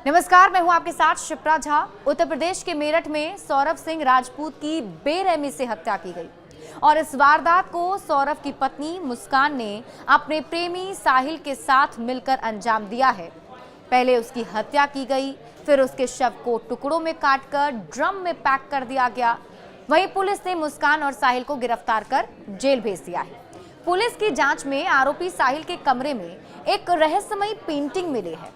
नमस्कार, मैं हूं आपके साथ शिप्रा झा। उत्तर प्रदेश के मेरठ में सौरभ सिंह राजपूत की बेरहमी से हत्या की गई और इस वारदात को सौरभ की पत्नी मुस्कान ने अपने प्रेमी साहिल के साथ मिलकर अंजाम दिया है। पहले उसकी हत्या की गई, फिर उसके शव को टुकड़ों में काटकर ड्रम में पैक कर दिया गया। वहीं पुलिस ने मुस्कान और साहिल को गिरफ्तार कर जेल भेज दिया है। पुलिस की जांच में आरोपी साहिल के कमरे में एक रहस्यमयी पेंटिंग मिली है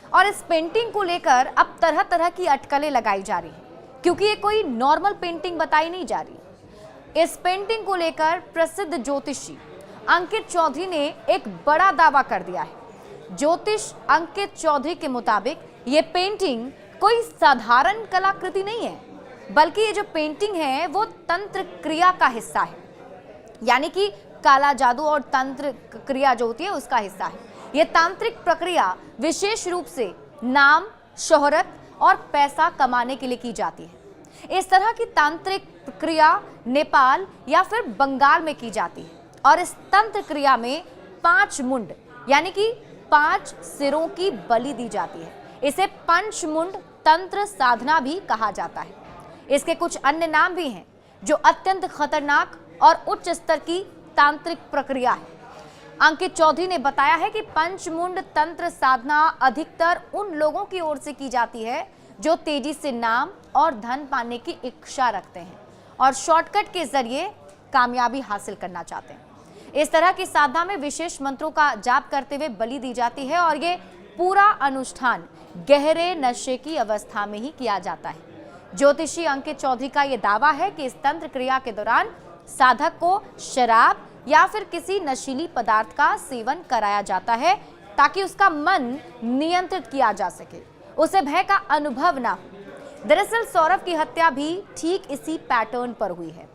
और इस पेंटिंग को लेकर अब तरह तरह की अटकलें लगाई जा रही है, क्योंकि ये कोई नॉर्मल पेंटिंग बताई नहीं जा रही। इस पेंटिंग को लेकर प्रसिद्ध ज्योतिषी अंकित चौधरी ने एक बड़ा दावा कर दिया है। ज्योतिष अंकित चौधरी के मुताबिक ये पेंटिंग कोई साधारण कलाकृति नहीं है, बल्कि ये जो पेंटिंग है वो तंत्र क्रिया का हिस्सा है, यानी कि काला जादू और तंत्र क्रिया जो होती है उसका हिस्सा है। यह तांत्रिक प्रक्रिया विशेष रूप से नाम, शोहरत और पैसा कमाने के लिए की जाती है। इस तरह की तांत्रिक प्रक्रिया नेपाल या फिर बंगाल में की जाती है और इस तंत्र क्रिया में 5 मुंड यानी कि 5 सिरों की बलि दी जाती है। इसे पंचमुंड तंत्र साधना भी कहा जाता है। इसके कुछ अन्य नाम भी हैं जो अत्यंत खतरनाक और उच्च स्तर की तांत्रिक प्रक्रिया है। अंकित चौधरी ने बताया है कि पंचमुंड तंत्र साधना अधिकतर उन लोगों की ओर से की जाती है जो तेजी से नाम और धन पाने की इच्छा रखते हैं और शॉर्टकट के जरिए कामयाबी हासिल करना चाहते हैं। इस तरह की साधना में विशेष मंत्रों का जाप करते हुए बलि दी जाती है और ये पूरा अनुष्ठान गहरे नशे की अवस्था में ही किया जाता है। ज्योतिषी अंकित चौधरी का यह दावा है कि इस तंत्र क्रिया के दौरान साधक को शराब या फिर किसी नशीली पदार्थ का सेवन कराया जाता है ताकि उसका मन नियंत्रित किया जा सके, उसे भय का अनुभव ना हो। दरअसल सौरभ की हत्या भी ठीक इसी पैटर्न पर हुई है।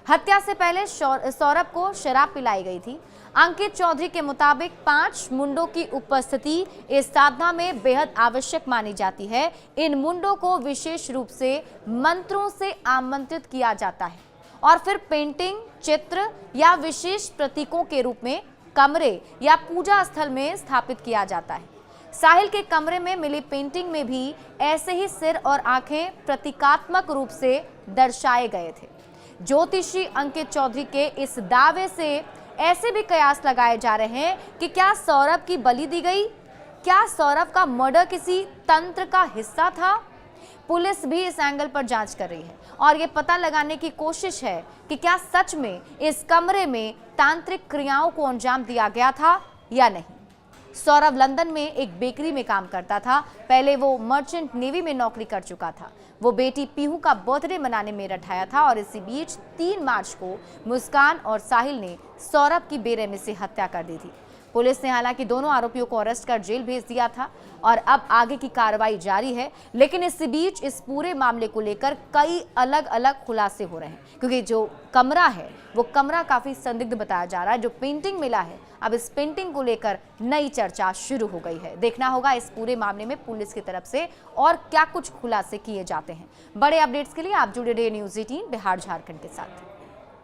हत्या से पहले सौरभ को शराब पिलाई गई थी। अंकित चौधरी के मुताबिक 5 मुंडों की उपस्थिति इस साधना में बेहद आवश्यक मानी जाती है। इन मुंडों को विशेष रूप से मंत्रों से आमंत्रित किया जाता है और फिर पेंटिंग, चित्र या विशेष प्रतीकों के रूप में कमरे या पूजा स्थल में स्थापित किया जाता है। साहिल के कमरे में मिली पेंटिंग में भी ऐसे ही सिर और आंखें प्रतीकात्मक रूप से दर्शाए गए थे। ज्योतिषी अंकित चौधरी के इस दावे से ऐसे भी कयास लगाए जा रहे हैं कि क्या सौरभ की बलि दी गई? क्या सौरभ का मर्डर किसी तंत्र का हिस्सा था? पुलिस भी इस एंगल पर जांच कर रही है और ये पता लगाने की कोशिश है कि क्या सच में इस कमरे में तांत्रिक क्रियाओं को अंजाम दिया गया था या नहीं। सौरभ लंदन में एक बेकरी में काम करता था। पहले वो मर्चेंट नेवी में नौकरी कर चुका था। वो बेटी पीहू का बर्थडे मनाने मेरठ आया था और इसी बीच 3 मार्च को मुस्कान और साहिल ने सौरभ की बेरहमी से हत्या कर दी थी। पुलिस ने हालांकि दोनों आरोपियों को अरेस्ट कर जेल भेज दिया था और अब आगे की कार्रवाई जारी है। लेकिन इस बीच इस पूरे मामले को लेकर कई अलग अलग खुलासे हो रहे हैं, क्योंकि जो कमरा है वो कमरा काफी संदिग्ध बताया जा रहा है। जो पेंटिंग मिला है, अब इस पेंटिंग को लेकर नई चर्चा शुरू हो गई है। देखना होगा इस पूरे मामले में पुलिस की तरफ से और क्या कुछ खुलासे किए जाते हैं। बड़े अपडेट्स के लिए आप जुड़े रहिए न्यूज़ 18 बिहार झारखंड के साथ।